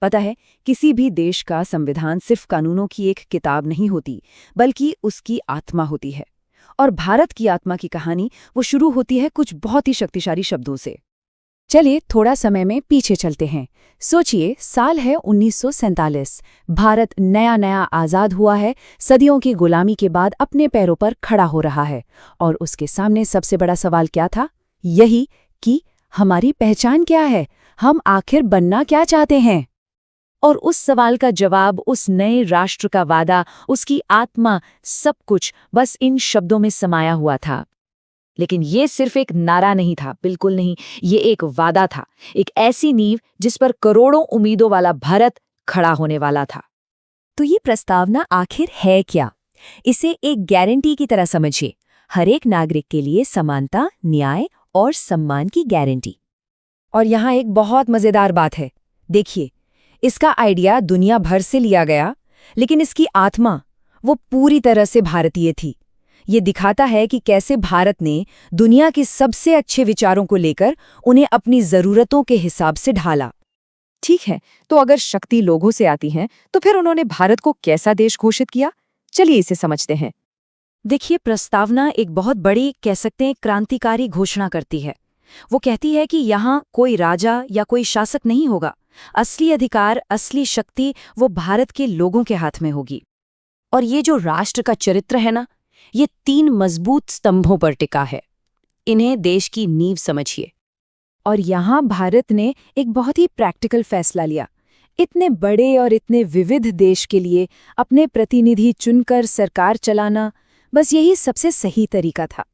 पता है, किसी भी देश का संविधान सिर्फ कानूनों की एक किताब नहीं होती, बल्कि उसकी आत्मा होती है। और भारत की आत्मा की कहानी वो शुरू होती है कुछ बहुत ही शक्तिशाली शब्दों से। चलिए थोड़ा समय में पीछे चलते हैं। सोचिए, साल है 1947। भारत नया नया आज़ाद हुआ है, सदियों की गुलामी के बाद अपने पैरों पर खड़ा हो रहा है। और उसके सामने सबसे बड़ा सवाल क्या था? यही कि हमारी पहचान क्या है, हम आखिर बनना क्या चाहते हैं। और उस सवाल का जवाब, उस नए राष्ट्र का वादा, उसकी आत्मा, सब कुछ बस इन शब्दों में समाया हुआ था। लेकिन ये सिर्फ एक नारा नहीं था, बिल्कुल नहीं। ये एक वादा था, एक ऐसी नींव जिस पर करोड़ों उम्मीदों वाला भारत खड़ा होने वाला था। तो ये प्रस्तावना आखिर है क्या? इसे एक गारंटी की तरह समझिए, हर एक नागरिक के लिए समानता, न्याय और सम्मान की गारंटी। और यहाँ एक बहुत मज़ेदार बात है। देखिए, इसका आइडिया दुनिया भर से लिया गया, लेकिन इसकी आत्मा वो पूरी तरह से भारतीय थी। ये दिखाता है कि कैसे भारत ने दुनिया के सबसे अच्छे विचारों को लेकर उन्हें अपनी ज़रूरतों के हिसाब से ढाला। ठीक है, तो अगर शक्ति लोगों से आती है, तो फिर उन्होंने भारत को कैसा देश घोषित किया? चलिए इसे समझते हैं। देखिए, प्रस्तावना एक बहुत बड़ी, कह सकते हैं, क्रांतिकारी घोषणा करती है। वो कहती है कि यहाँ कोई राजा या कोई शासक नहीं होगा। असली अधिकार, असली शक्ति वो भारत के लोगों के हाथ में होगी। और ये जो राष्ट्र का चरित्र है ना, ये 3 मजबूत स्तंभों पर टिका है। इन्हें देश की नींव समझिए। और यहाँ भारत ने एक बहुत ही प्रैक्टिकल फैसला लिया। इतने बड़े और इतने विविध देश के लिए अपने प्रतिनिधि चुनकर सरकार चलाना, बस यही सबसे सही तरीका था।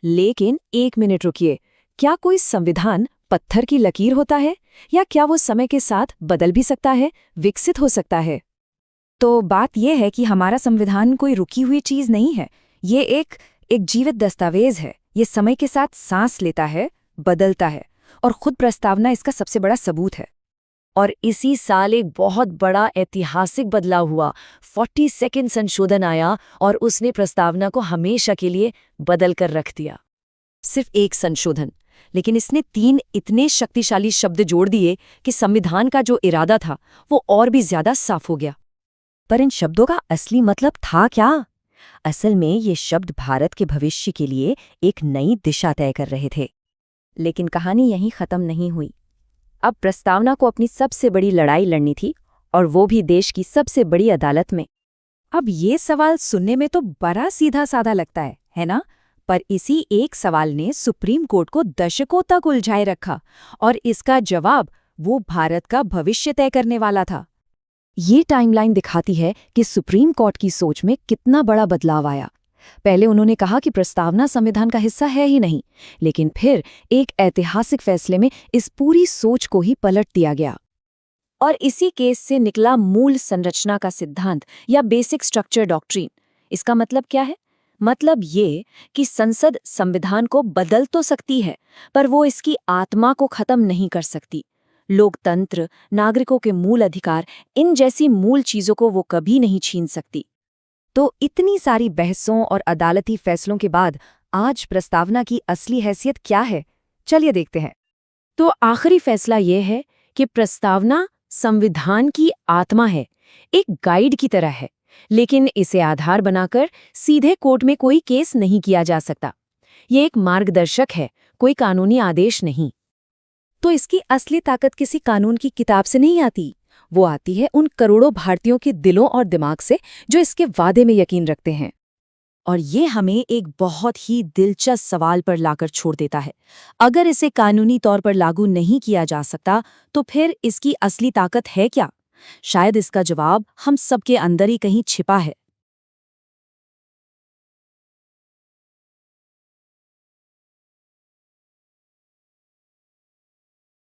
लेकिन एक मिनट रुकिए, क्या कोई संविधान पत्थर की लकीर होता है, या क्या वो समय के साथ बदल भी सकता है, विकसित हो सकता है? तो बात यह है कि हमारा संविधान कोई रुकी हुई चीज नहीं है। ये एक जीवित दस्तावेज है। ये समय के साथ सांस लेता है, बदलता है, और खुद प्रस्तावना इसका सबसे बड़ा सबूत है। और इसी साल एक बहुत बड़ा ऐतिहासिक बदलाव हुआ। 42वां संशोधन आया और उसने प्रस्तावना को हमेशा के लिए बदल कर रख दिया। सिर्फ एक संशोधन, लेकिन इसने 3 इतने शक्तिशाली शब्द जोड़ दिए कि संविधान का जो इरादा था वो और भी ज्यादा साफ हो गया। पर इन शब्दों का असली मतलब था क्या? असल में ये शब्द भारत के भविष्य के लिए एक नई दिशा तय कर रहे थे। लेकिन कहानी यहीं खत्म नहीं हुई। अब प्रस्तावना को अपनी सबसे बड़ी लड़ाई लड़नी थी, और वो भी देश की सबसे बड़ी अदालत में। अब ये सवाल सुनने में तो बड़ा सीधा साधा लगता है ना? पर इसी एक सवाल ने सुप्रीम कोर्ट को दशकों तक उलझाए रखा, और इसका जवाब वो भारत का भविष्य तय करने वाला था। ये टाइमलाइन दिखाती है कि सुप्रीम कोर्ट की सोच में कितना बड़ा बदलाव आया। पहले उन्होंने कहा कि प्रस्तावना संविधान का हिस्सा है ही नहीं, लेकिन फिर एक ऐतिहासिक फैसले में इस पूरी सोच को ही पलट दिया गया। और इसी केस से निकला मूल संरचना का सिद्धांत, या बेसिक स्ट्रक्चर डॉक्ट्रिन। इसका मतलब क्या है? मतलब ये कि संसद संविधान को बदल तो सकती है, पर वो इसकी आत्मा को खत्म नहीं कर सकती। लोकतंत्र, नागरिकों के मूल अधिकार, इन जैसी मूल चीजों को वो कभी नहीं छीन सकती। तो इतनी सारी बहसों और अदालती फैसलों के बाद आज प्रस्तावना की असली हैसियत क्या है? चलिए देखते हैं। तो आखिरी फैसला ये है कि प्रस्तावना संविधान की आत्मा है, एक गाइड की तरह है, लेकिन इसे आधार बनाकर सीधे कोर्ट में कोई केस नहीं किया जा सकता। ये एक मार्गदर्शक है, कोई कानूनी आदेश नहीं। तो इसकी असली ताकत किसी कानून की किताब से नहीं आती, वो आती है उन करोड़ों भारतीयों के दिलों और दिमाग से जो इसके वादे में यकीन रखते हैं। और ये हमें एक बहुत ही दिलचस्प सवाल पर लाकर छोड़ देता है। अगर इसे कानूनी तौर पर लागू नहीं किया जा सकता, तो फिर इसकी असली ताकत है क्या? शायद इसका जवाब हम सबके अंदर ही कहीं छिपा है।